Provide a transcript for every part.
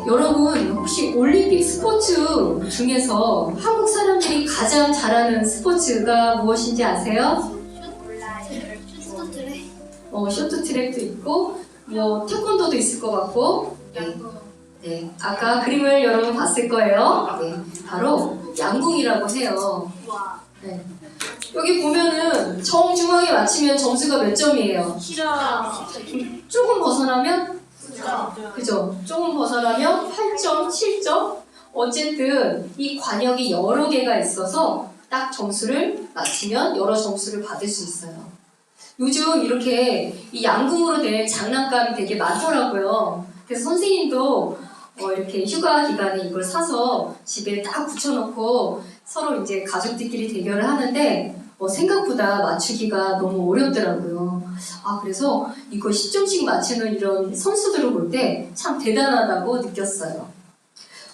여러분 혹시 올림픽 스포츠 중에서 한국 사람들이 가장 잘하는 스포츠가 무엇인지 아세요? 쇼트트랙도 있고 뭐 태권도도 있을 것 같고 네, 아까 그림을 여러분 봤을 거예요. 네, 바로 양궁이라고 해요. 네. 여기 보면은 정중앙에 맞히면 점수가 몇 점이에요? 조금 벗어나면? 그죠? 조금 벗어나면 8점, 7점? 어쨌든 이 관역이 여러 개가 있어서 딱 점수를 맞히면 여러 점수를 받을 수 있어요. 요즘 이렇게 이 양궁으로 된 장난감이 되게 많더라고요. 그래서 선생님도 이렇게 휴가 기간에 이걸 사서 집에 딱 붙여놓고 서로 이제 가족들끼리 대결을 하는데 생각보다 맞추기가 너무 어렵더라고요. 그래서 이거 10점씩 맞추는 이런 선수들을 볼 때 참 대단하다고 느꼈어요.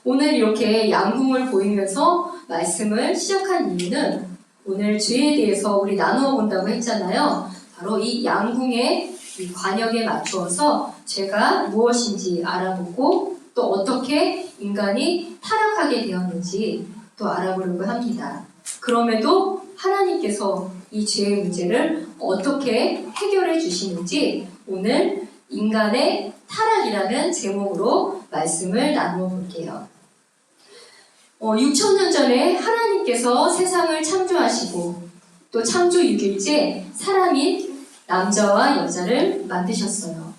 오늘 이렇게 양궁을 보이면서 말씀을 시작한 이유는 오늘 주에 대해서 우리 나누어 본다고 했잖아요. 바로 이 양궁의 이 관역에 맞추어서 죄가 무엇인지 알아보고 또 어떻게 인간이 타락하게 되었는지 또 알아보려고 합니다. 그럼에도 하나님께서 이 죄의 문제를 어떻게 해결해 주시는지 오늘 인간의 타락이라는 제목으로 말씀을 나누어 볼게요. 6,000년 전에 하나님께서 세상을 창조하시고 또 창조 6일째 사람인 남자와 여자를 만드셨어요.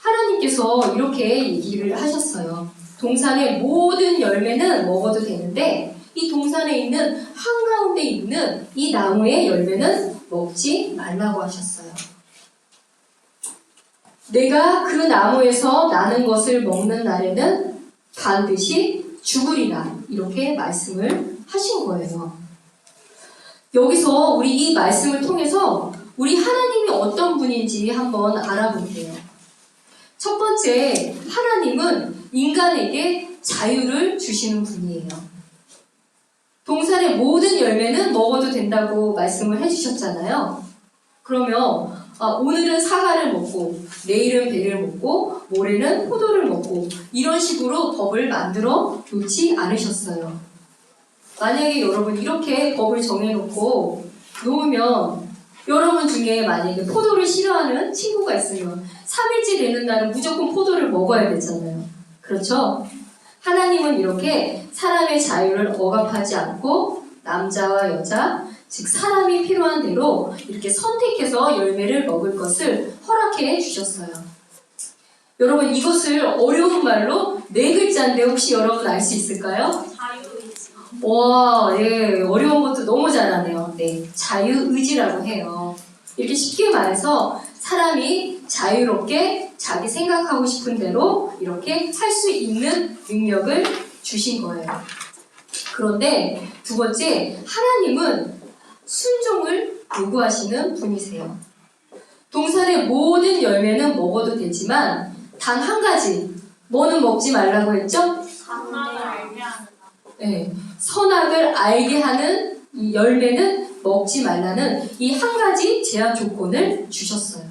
하나님께서 이렇게 얘기를 하셨어요. 동산의 모든 열매는 먹어도 되는데 이 동산에 있는 한가운데 있는 이 나무의 열매는 먹지 말라고 하셨어요. 내가 그 나무에서 나는 것을 먹는 날에는 반드시 죽으리라 이렇게 말씀을 하신 거예요. 여기서 우리 이 말씀을 통해서 우리 하나님이 어떤 분인지 한번 알아볼게요. 첫 번째, 하나님은 인간에게 자유를 주시는 분이에요. 동산의 모든 열매는 먹어도 된다고 말씀을 해주셨잖아요. 그러면 오늘은 사과를 먹고 내일은 배를 먹고 모레는 포도를 먹고 이런 식으로 법을 만들어 놓지 않으셨어요. 만약에 여러분 이렇게 법을 정해놓고 놓으면 여러분 중에 만약에 포도를 싫어하는 친구가 있으면 3일째 되는 날은 무조건 포도를 먹어야 되잖아요. 그렇죠? 하나님은 이렇게 사람의 자유를 억압하지 않고 남자와 여자, 즉 사람이 필요한 대로 이렇게 선택해서 열매를 먹을 것을 허락해 주셨어요. 여러분 이것을 어려운 말로 4글자인데 혹시 여러분 알 수 있을까요? 와, 예, 어려운 것도 너무 잘하네요. 네, 자유의지라고 해요. 이렇게 쉽게 말해서 사람이 자유롭게 자기 생각하고 싶은 대로 이렇게 할 수 있는 능력을 주신 거예요. 그런데 두 번째, 하나님은 순종을 요구하시는 분이세요. 동산의 모든 열매는 먹어도 되지만 단 한 가지, 뭐는 먹지 말라고 했죠? 네, 선악을 알게 하는 이 열매는 먹지 말라는 이 한 가지 제한 조건을 주셨어요.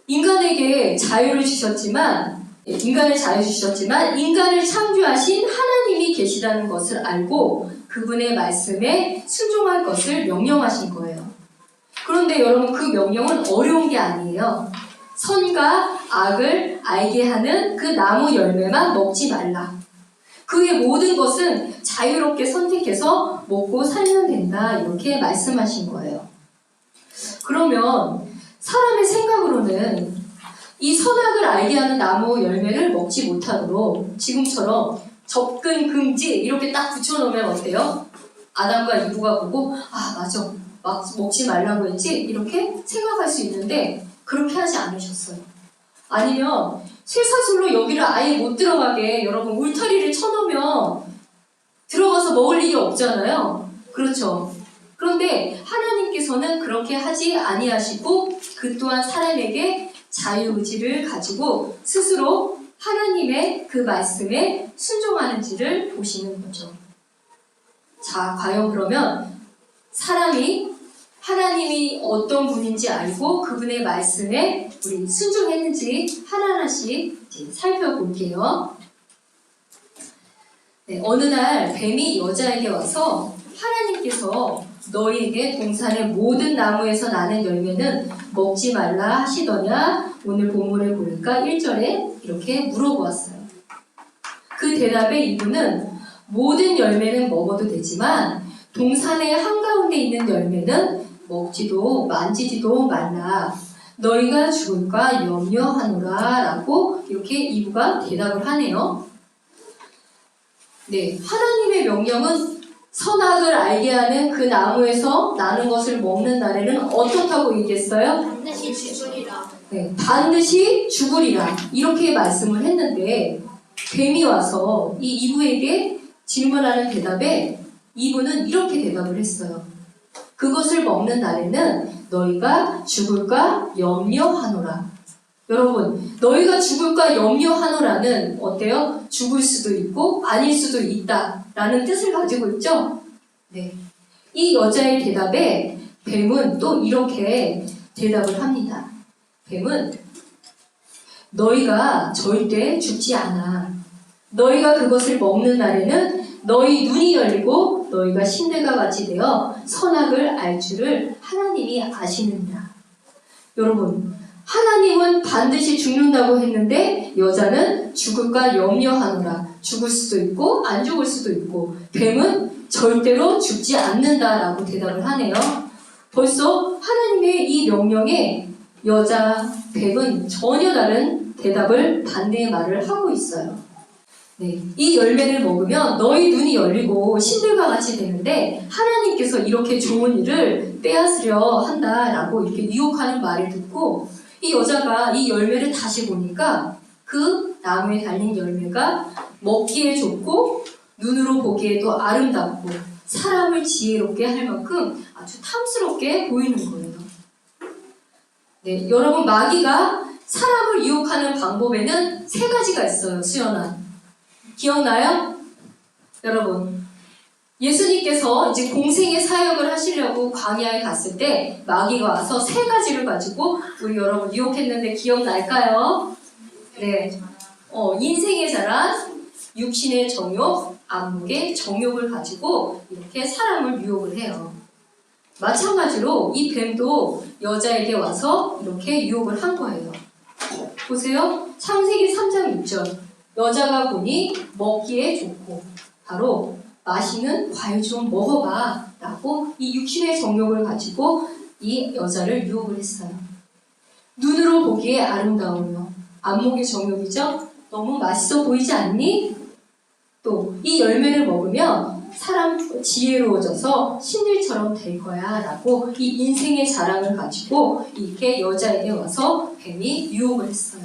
인간에게 자유를 주셨지만, 인간을 자유 주셨지만 인간을 창조하신 하나님이 계시다는 것을 알고 그분의 말씀에 순종할 것을 명령하신 거예요. 그런데 여러분 그 명령은 어려운 게 아니에요. 선과 악을 알게 하는 그 나무 열매만 먹지 말라. 그의 모든 것은 자유롭게 선택해서 먹고 살면 된다. 이렇게 말씀하신 거예요. 그러면 사람의 생각으로는 이 선악을 알게 하는 나무 열매를 먹지 못하도록 지금처럼 접근 금지 이렇게 딱 붙여놓으면 어때요? 아담과 이브가 보고 맞아, 먹지 말라고 했지? 이렇게 생각할 수 있는데 그렇게 하지 않으셨어요. 아니면 쇠사슬로 여기를 아예 못 들어가게 여러분 울타리를 쳐놓으면 들어가서 먹을 일이 없잖아요. 그렇죠? 그런데 하나님께서는 그렇게 하지 아니하시고 그 또한 사람에게 자유의지를 가지고 스스로 하나님의 그 말씀에 순종하는지를 보시는 거죠. 자, 과연 그러면 사람이 하나님이 어떤 분인지 알고 그분의 말씀에 우리 순종했는지 하나하나씩 이제 살펴볼게요. 네, 어느 날 뱀이 여자에게 와서 하나님께서 너희에게 동산의 모든 나무에서 나는 열매는 먹지 말라 하시더냐? 오늘 본문을 보니까 1절에 이렇게 물어보았어요. 그 대답에 이분은 모든 열매는 먹어도 되지만 동산의 한가운데 있는 열매는 먹지도 만지지도 말라. 너희가 죽을까 염려하노라 라고 이렇게 이브가 대답을 하네요. 네, 하나님의 명령은 선악을 알게 하는 그 나무에서 나는 것을 먹는 날에는 어떻다고 얘기했어요? 반드시 죽으리라. 네, 반드시 죽으리라 이렇게 말씀을 했는데 뱀이 와서 이 이브에게 질문하는 대답에 이브는 이렇게 대답을 했어요. 그것을 먹는 날에는 너희가 죽을까 염려하노라. 여러분, 너희가 죽을까 염려하노라는 어때요? 죽을 수도 있고 아닐 수도 있다라는 뜻을 가지고 있죠? 네. 이 여자의 대답에 뱀은 또 이렇게 대답을 합니다. 뱀은 너희가 절대 죽지 않아. 너희가 그것을 먹는 날에는 너희 눈이 열리고 너희가 신들과 같이 되어 선악을 알 줄을 하나님이 아시느니라. 여러분, 하나님은 반드시 죽는다고 했는데 여자는 죽을까 염려하노라. 죽을 수도 있고 안 죽을 수도 있고 뱀은 절대로 죽지 않는다라고 대답을 하네요. 벌써 하나님의 이 명령에 여자 뱀은 전혀 다른 대답을 반대의 말을 하고 있어요. 네, 이 열매를 먹으면 너희 눈이 열리고 신들과 같이 되는데 하나님께서 이렇게 좋은 일을 빼앗으려 한다라고 이렇게 유혹하는 말을 듣고 이 여자가 이 열매를 다시 보니까 그 나무에 달린 열매가 먹기에 좋고 눈으로 보기에도 아름답고 사람을 지혜롭게 할 만큼 아주 탐스럽게 보이는 거예요. 네, 여러분 마귀가 사람을 유혹하는 방법에는 3가지가 있어요. 수연아 기억나요? 여러분 예수님께서 이제 공생의 사역을 하시려고 광야에 갔을 때 마귀가 와서 3가지를 가지고 우리 여러분 유혹했는데 기억날까요? 네, 인생의 자랑, 육신의 정욕, 안목의 정욕을 가지고 이렇게 사람을 유혹을 해요. 마찬가지로 이 뱀도 여자에게 와서 이렇게 유혹을 한 거예요. 보세요. 창세기 3장 6절 여자가 보니 먹기에 좋고 바로 맛있는 과일 좀 먹어봐 라고 이 육신의 정욕을 가지고 이 여자를 유혹을 했어요. 눈으로 보기에 아름다우며 안목의 정욕이죠. 너무 맛있어 보이지 않니? 또 이 열매를 먹으면 사람 지혜로워져서 신들처럼 될 거야 라고 이 인생의 자랑을 가지고 이렇게 여자에게 와서 뱀이 유혹을 했어요.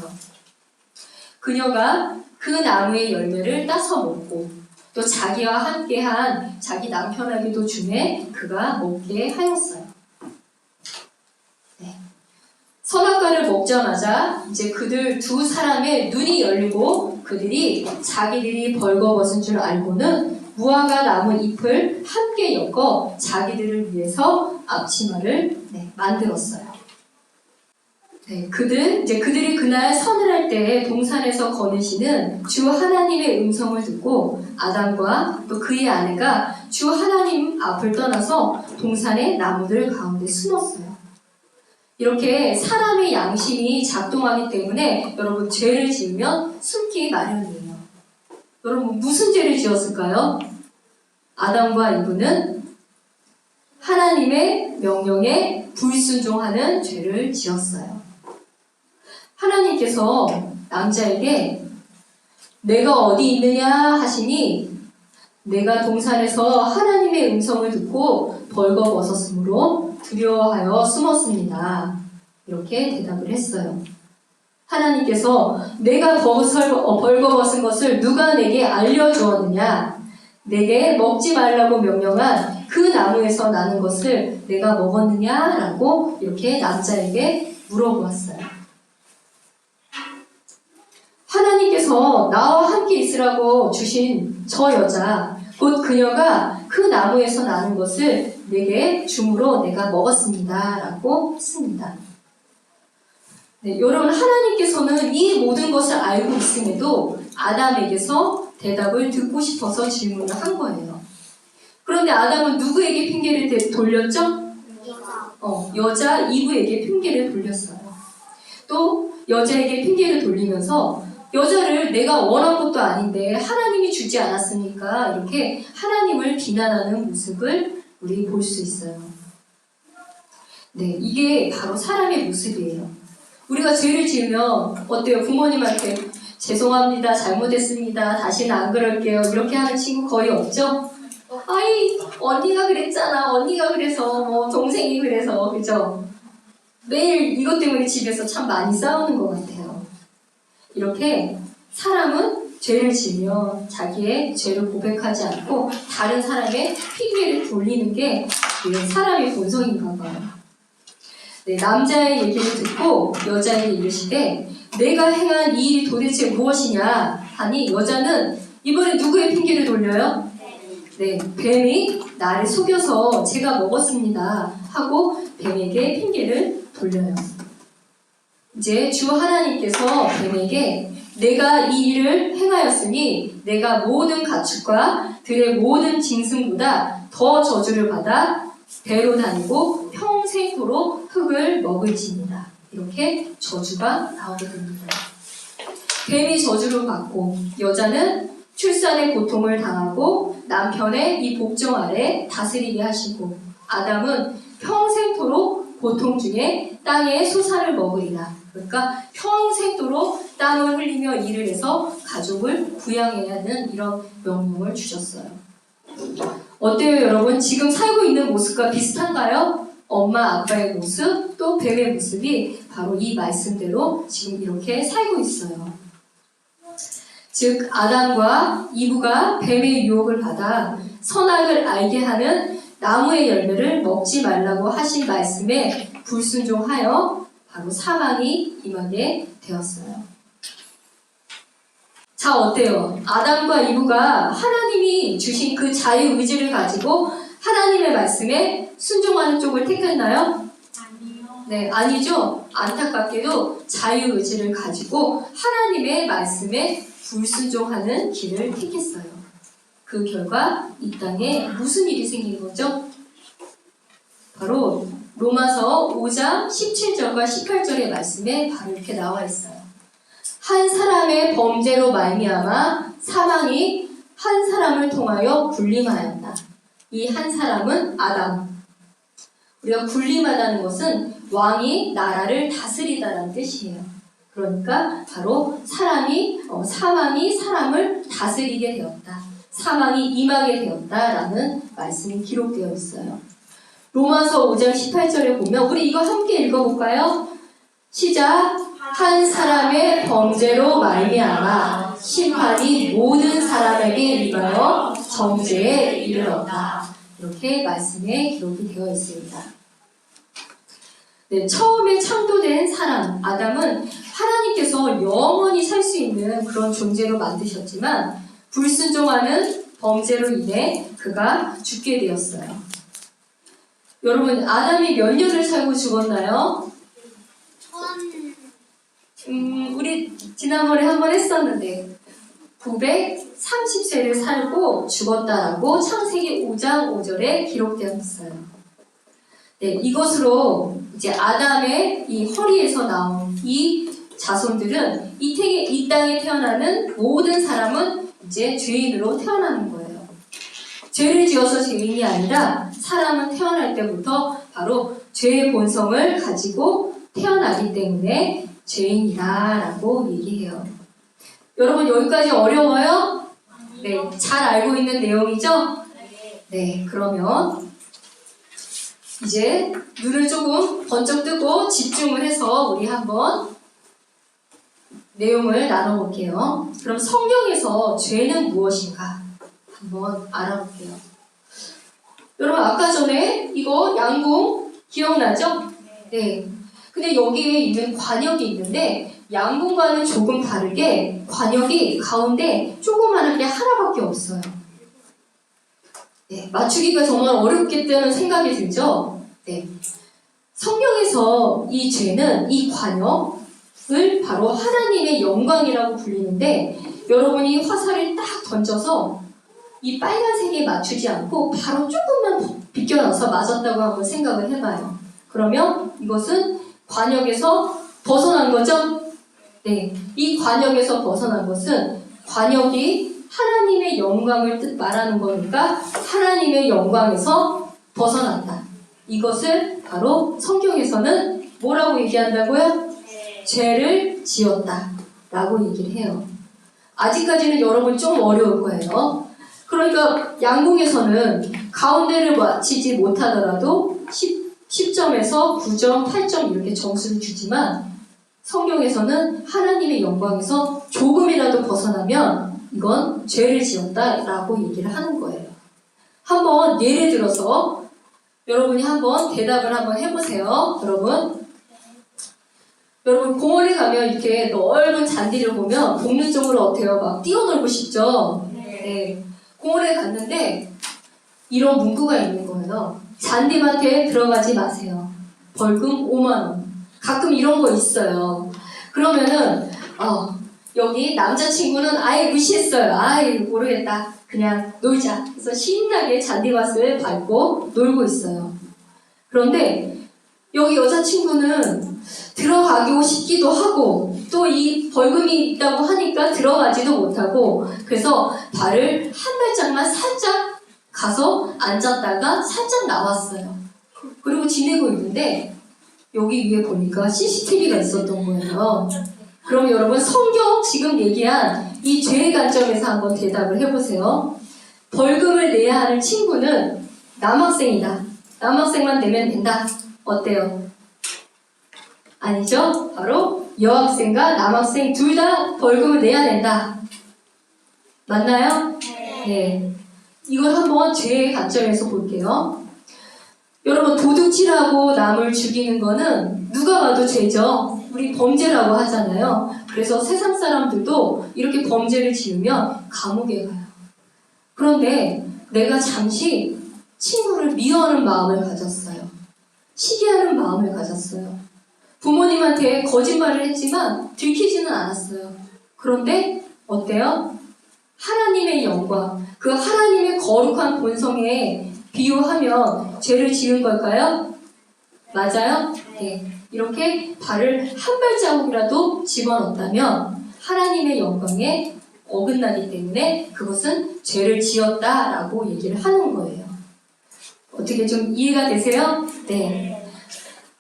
그녀가 그 나무의 열매를 따서 먹고 또 자기와 함께한 자기 남편에게도 주매 그가 먹게 하였어요. 네. 선악과를 먹자마자 이제 그들 2사람의 눈이 열리고 그들이 자기들이 벌거벗은 줄 알고는 무화과 나무 잎을 함께 엮어 자기들을 위해서 앞치마를 만들었어요. 네, 그들이 그날 선을 할 때 동산에서 거느시는 주 하나님의 음성을 듣고 아담과 또 그의 아내가 주 하나님 앞을 떠나서 동산의 나무들 가운데 숨었어요. 이렇게 사람의 양심이 작동하기 때문에 여러분 죄를 지으면 숨기 마련이에요. 여러분 무슨 죄를 지었을까요? 아담과 이브는 하나님의 명령에 불순종하는 죄를 지었어요. 하나님께서 남자에게 내가 어디 있느냐 하시니 내가 동산에서 하나님의 음성을 듣고 벌거벗었으므로 두려워하여 숨었습니다. 이렇게 대답을 했어요. 하나님께서 내가 벌거벗은 것을 누가 내게 알려주었느냐? 내게 먹지 말라고 명령한 그 나무에서 나는 것을 내가 먹었느냐? 라고 이렇게 남자에게 물어보았어요. 하나님께서 나와 함께 있으라고 주신 저 여자, 곧 그녀가 그 나무에서 나는 것을 내게 줌으로 내가 먹었습니다. 라고 했습니다. 네, 여러분 하나님께서는 이 모든 것을 알고 있음에도 아담에게서 대답을 듣고 싶어서 질문을 한 거예요. 그런데 아담은 누구에게 핑계를 돌렸죠? 여자 이브에게 핑계를 돌렸어요. 또 여자에게 핑계를 돌리면서 여자를 내가 원한 것도 아닌데 하나님이 주지 않았습니까? 이렇게 하나님을 비난하는 모습을 우리 볼 수 있어요. 네, 이게 바로 사람의 모습이에요. 우리가 죄를 지으면 어때요? 부모님한테 죄송합니다, 잘못했습니다, 다시는 안 그럴게요 이렇게 하는 친구 거의 없죠? 아이, 언니가 그랬잖아, 언니가 그래서, 뭐 동생이 그래서, 그죠? 매일 이것 때문에 집에서 참 많이 싸우는 것 같아요. 이렇게 사람은 죄를 지으면 자기의 죄를 고백하지 않고 다른 사람의 핑계를 돌리는 게 사람의 본성인가 봐요. 네, 남자의 얘기를 듣고 여자에게 이르시되 내가 행한 이 일이 도대체 무엇이냐 하니 여자는 이번에 누구의 핑계를 돌려요? 네, 뱀이 나를 속여서 제가 먹었습니다 하고 뱀에게 핑계를 돌려요. 이제 주 하나님께서 뱀에게 내가 이 일을 행하였으니 내가 모든 가축과 들의 모든 짐승보다 더 저주를 받아 배로 다니고 평생토록 흙을 먹을지니라. 이렇게 저주가 나오게 됩니다. 뱀이 저주를 받고 여자는 출산의 고통을 당하고 남편의 이 복종 아래 다스리게 하시고 아담은 평생토록 고통 중에 땅의 소사를 먹으리라. 그러니까 평생토록 땀을 흘리며 일을 해서 가족을 부양해야 하는 이런 명령을 주셨어요. 어때요, 여러분? 지금 살고 있는 모습과 비슷한가요? 엄마, 아빠의 모습, 또 뱀의 모습이 바로 이 말씀대로 지금 이렇게 살고 있어요. 즉, 아담과 이브가 뱀의 유혹을 받아 선악을 알게 하는 나무의 열매를 먹지 말라고 하신 말씀에 불순종하여 바로 사망이 임하게 되었어요. 자, 어때요? 아담과 이브가 하나님이 주신 그 자유의지를 가지고 하나님의 말씀에 순종하는 쪽을 택했나요? 아니요. 네, 아니죠. 안타깝게도 자유의지를 가지고 하나님의 말씀에 불순종하는 길을 택했어요. 그 결과 이 땅에 무슨 일이 생긴 거죠? 바로 로마서 5장 17절과 18절의 말씀에 바로 이렇게 나와 있어요. 한 사람의 범죄로 말미암아 사망이 한 사람을 통하여 군림하였다. 이 한 사람은 아담. 우리가 군림하다는 것은 왕이 나라를 다스리다라는 뜻이에요. 그러니까 바로 사망이 사람을 다스리게 되었다. 사망이 임하게 되었다라는 말씀이 기록되어 있어요. 로마서 5장 18절에 보면 우리 이거 함께 읽어볼까요? 시작! 한 사람의 범죄로 말미암아 심판이 모든 사람에게 임하여 정죄에 이르렀다. 이렇게 말씀에 기록이 되어 있습니다. 네, 처음에 창조된 사람 아담은 하나님께서 영원히 살 수 있는 그런 존재로 만드셨지만 불순종하는 범죄로 인해 그가 죽게 되었어요. 여러분, 아담이 몇 년을 살고 죽었나요? 우리 지난번에 한번 했었는데 930세를 살고 죽었다라고 창세기 5장 5절에 기록되어 있어요. 네, 이것으로 이제 아담의 이 허리에서 나온 이 자손들은 이 땅에 태어나는 모든 사람은 이제 죄인으로 태어나는 거예요. 죄를 지어서 죄인이 아니라 사람은 태어날 때부터 바로 죄의 본성을 가지고 태어나기 때문에 죄인이다라고 얘기해요. 여러분, 여기까지 어려워요? 네, 잘 알고 있는 내용이죠? 네, 그러면 이제 눈을 조금 번쩍 뜨고 집중을 해서 우리 한번 내용을 나눠볼게요. 그럼 성경에서 죄는 무엇인가 한번 알아볼게요. 여러분, 아까 전에 이거 양궁 기억나죠? 네. 근데 여기에 있는 관역이 있는데 양궁과는 조금 다르게 관역이 가운데 조그마한 게 하나밖에 없어요. 네, 맞추기가 정말 어렵겠다는 생각이 들죠? 네. 성경에서 이 죄는, 이 관역, 바로 하나님의 영광이라고 불리는데, 여러분이 화살을 딱 던져서 이 빨간색에 맞추지 않고 바로 조금만 비껴나서 맞았다고 한번 생각을 해봐요. 그러면 이것은 관역에서 벗어난 거죠? 네, 이 관역에서 벗어난 것은, 관역이 하나님의 영광을 말하는 거니까 하나님의 영광에서 벗어난다. 이것을 바로 성경에서는 뭐라고 얘기한다고요? 죄를 지었다 라고 얘기를 해요. 아직까지는 여러분 좀 어려울 거예요. 그러니까 양궁에서는 가운데를 맞히지 못하더라도 10점에서 9점, 8점 이렇게 점수를 주지만, 성경에서는 하나님의 영광에서 조금이라도 벗어나면 이건 죄를 지었다 라고 얘기를 하는 거예요. 한번 예를 들어서 여러분이 한번 대답을 한번 해보세요. 여러분 공원에 가면 이렇게 넓은 잔디를 보면 본능적으로 어때요? 막 뛰어놀고 싶죠? 네. 공원에 갔는데 이런 문구가 있는 거예요. 잔디밭에 들어가지 마세요. 벌금 5만 원. 가끔 이런 거 있어요. 그러면은 여기 남자친구는 아예 무시했어요. 아예 모르겠다. 그냥 놀자. 그래서 신나게 잔디밭을 밟고 놀고 있어요. 그런데 여기 여자친구는 들어가고 싶기도 하고 또 이 벌금이 있다고 하니까 들어가지도 못하고, 그래서 발을 한 발짝만 살짝 가서 앉았다가 살짝 나왔어요. 그리고 지내고 있는데 여기 위에 보니까 CCTV가 있었던 거예요. 그럼 여러분 성경 지금 얘기한 이 죄의 관점에서 한번 대답을 해보세요. 벌금을 내야 하는 친구는 남학생이다. 남학생만 내면 된다. 어때요? 아니죠? 바로 여학생과 남학생 둘 다 벌금을 내야 된다. 맞나요? 네. 이걸 한번 죄의 관점에서 볼게요. 여러분 도둑질하고 남을 죽이는 거는 누가 봐도 죄죠. 우리 범죄라고 하잖아요. 그래서 세상 사람들도 이렇게 범죄를 지으면 감옥에 가요. 그런데 내가 잠시 친구를 미워하는 마음을 가졌어요. 시기하는 마음을 가졌어요. 부모님한테 거짓말을 했지만 들키지는 않았어요. 그런데 어때요? 하나님의 영광, 그 하나님의 거룩한 본성에 비유하면 죄를 지은 걸까요? 맞아요? 네. 이렇게 발을 한 발자국이라도 집어넣었다면 하나님의 영광에 어긋나기 때문에 그것은 죄를 지었다라고 얘기를 하는 거예요. 어떻게 좀 이해가 되세요? 네.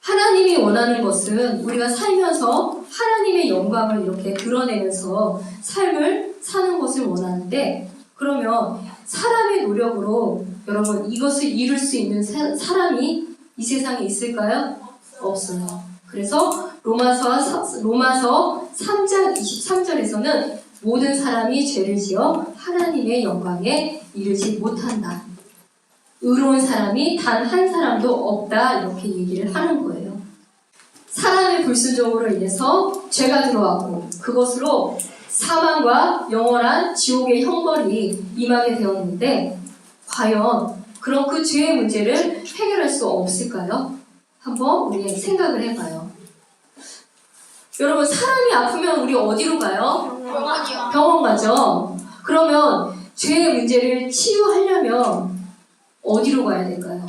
하나님이 원하는 것은 우리가 살면서 하나님의 영광을 이렇게 드러내면서 삶을 사는 것을 원하는데, 그러면 사람의 노력으로 여러분 이것을 이룰 수 있는 사람이 이 세상에 있을까요? 없어요. 그래서 로마서 3장 23절에서는 모든 사람이 죄를 지어 하나님의 영광에 이르지 못한다. 의로운 사람이 단 한 사람도 없다. 이렇게 얘기를 하는 거예요. 사람의 불순종으로 인해서 죄가 들어왔고 그것으로 사망과 영원한 지옥의 형벌이 임하게 되었는데, 과연 그런 그 죄의 문제를 해결할 수 없을까요? 한번 우리 생각을 해봐요. 여러분 사람이 아프면 우리 어디로 가요? 병원이요. 병원 가죠. 그러면 죄의 문제를 치유하려면 어디로 가야 될까요?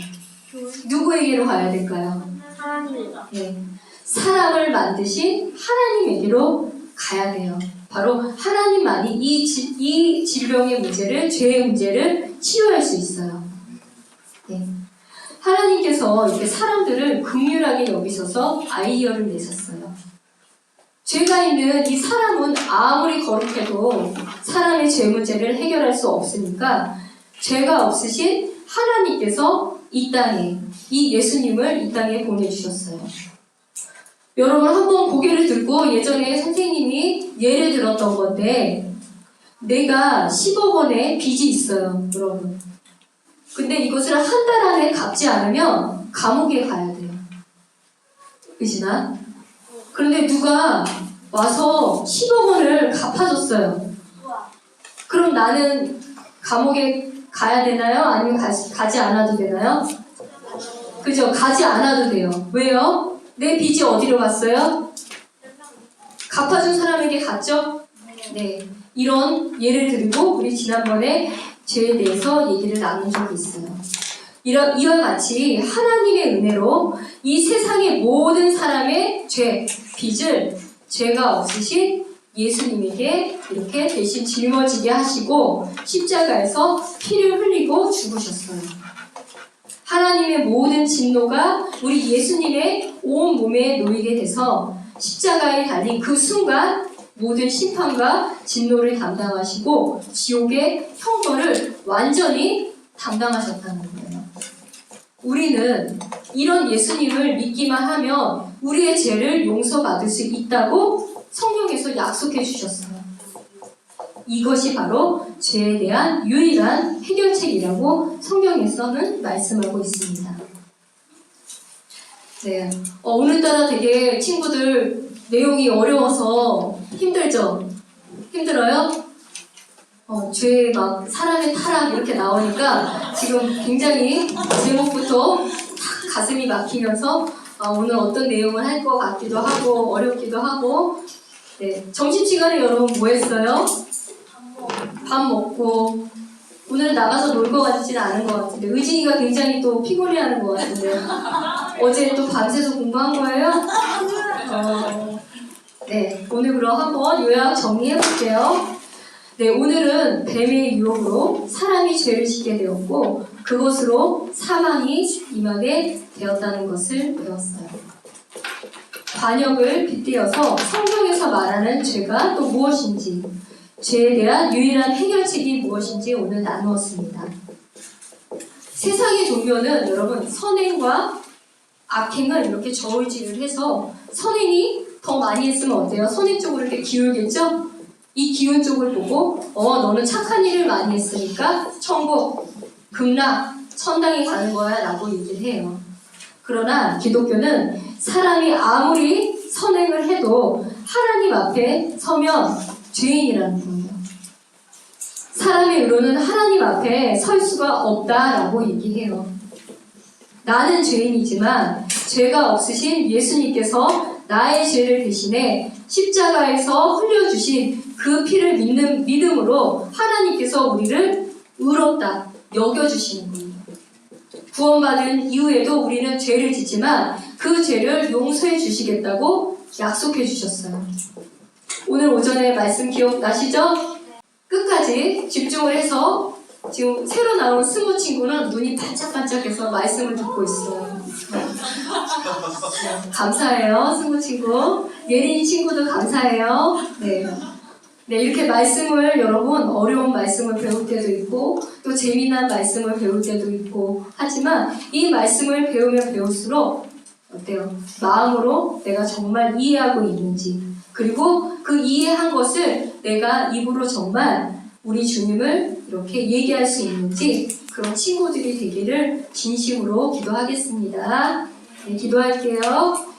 누구에게로 가야 될까요? 하나님이다. 네. 사람을 만드신 하나님에게로 가야 돼요. 바로 하나님만이 이 질병의 문제를, 죄의 문제를 치유할 수 있어요. 네. 하나님께서 이렇게 사람들을 긍휼하게 여기셔서 아이디어를 내셨어요. 죄가 있는 이 사람은 아무리 거룩해도 사람의 죄 문제를 해결할 수 없으니까 죄가 없으신 하나님께서 이 땅에, 이 예수님을 이 땅에 보내주셨어요. 여러분 한번 고개를 들고, 예전에 선생님이 예를 들었던 건데, 내가 10억 원의 빚이 있어요, 여러분. 근데 이것을 한 달 안에 갚지 않으면 감옥에 가야 돼요. 그지나? 그런데 누가 와서 10억 원을 갚아줬어요. 그럼 나는 감옥에 가야 되나요? 아니면 가지 않아도 되나요? 그죠? 가지 않아도 돼요. 왜요? 내 빚이 어디로 갔어요? 갚아준 사람에게 갔죠? 네. 이런 예를 들고 우리 지난번에 죄에 대해서 얘기를 나눈 적이 있어요. 이와 같이 하나님의 은혜로 이 세상의 모든 사람의 빚을 죄가 없으신 예수님에게 이렇게 대신 짊어지게 하시고 십자가에서 피를 흘리고 죽으셨어요. 하나님의 모든 진노가 우리 예수님의 온 몸에 놓이게 돼서 십자가에 달린 그 순간 모든 심판과 진노를 담당하시고 지옥의 형벌을 완전히 담당하셨다는 거예요. 우리는 이런 예수님을 믿기만 하면 우리의 죄를 용서받을 수 있다고 성경에서 약속해 주셨어요. 이것이 바로 죄에 대한 유일한 해결책이라고 성경에서는 말씀하고 있습니다. 네, 오늘따라 되게 친구들 내용이 어려워서 힘들죠? 힘들어요? 죄 막 사람의 타락 이렇게 나오니까 지금 굉장히 제목부터 탁 가슴이 막히면서 오늘 어떤 내용을 할 것 같기도 하고 어렵기도 하고. 네, 점심시간에 여러분 뭐 했어요? 밥 먹고. 오늘 나가서 놀 것 같지는 않은 것 같은데 의진이가 굉장히 또 피곤해하는 것 같은데 어제 또 밤새서 공부한 거예요? 네, 오늘 그럼 한번 요약 정리해 볼게요. 네, 오늘은 뱀의 유혹으로 사람이 죄를 짓게 되었고 그것으로 사망이 임하게 되었다는 것을 배웠어요. 관역을 빗대어서 성경에서 말하는 죄가 또 무엇인지, 죄에 대한 유일한 해결책이 무엇인지 오늘 나누었습니다. 세상의 종교는 여러분 선행과 악행을 이렇게 저울질을 해서 선행이 더 많이 했으면 어때요? 선행 쪽으로 이렇게 기울겠죠? 이 기운 쪽을 보고 너는 착한 일을 많이 했으니까 천국, 극락, 천당에 가는 거야 라고 얘기를 해요. 그러나 기독교는 사람이 아무리 선행을 해도 하나님 앞에 서면 죄인이라는 거예요. 사람의 의로는 하나님 앞에 설 수가 없다라고 얘기해요. 나는 죄인이지만 죄가 없으신 예수님께서 나의 죄를 대신해 십자가에서 흘려주신 그 피를 믿음으로 하나님께서 우리를 의롭다 여겨주시는 거예요. 구원받은 이후에도 우리는 죄를 짓지만 그 죄를 용서해 주시겠다고 약속해 주셨어요. 오늘 오전에 말씀 기억나시죠? 끝까지 집중을 해서 지금 새로 나온 승우 친구는 눈이 반짝반짝해서 말씀을 듣고 있어요. 감사해요, 승우 친구. 예린이 친구도 감사해요. 네, 이렇게 말씀을 여러분 어려운 말씀을 배울 때도 있고 또 재미난 말씀을 배울 때도 있고 하지만 이 말씀을 배우면 배울수록 어때요? 마음으로 내가 정말 이해하고 있는지 그리고 그 이해한 것을 내가 입으로 정말 우리 주님을 이렇게 얘기할 수 있는지 그런 친구들이 되기를 진심으로 기도하겠습니다. 네, 기도할게요.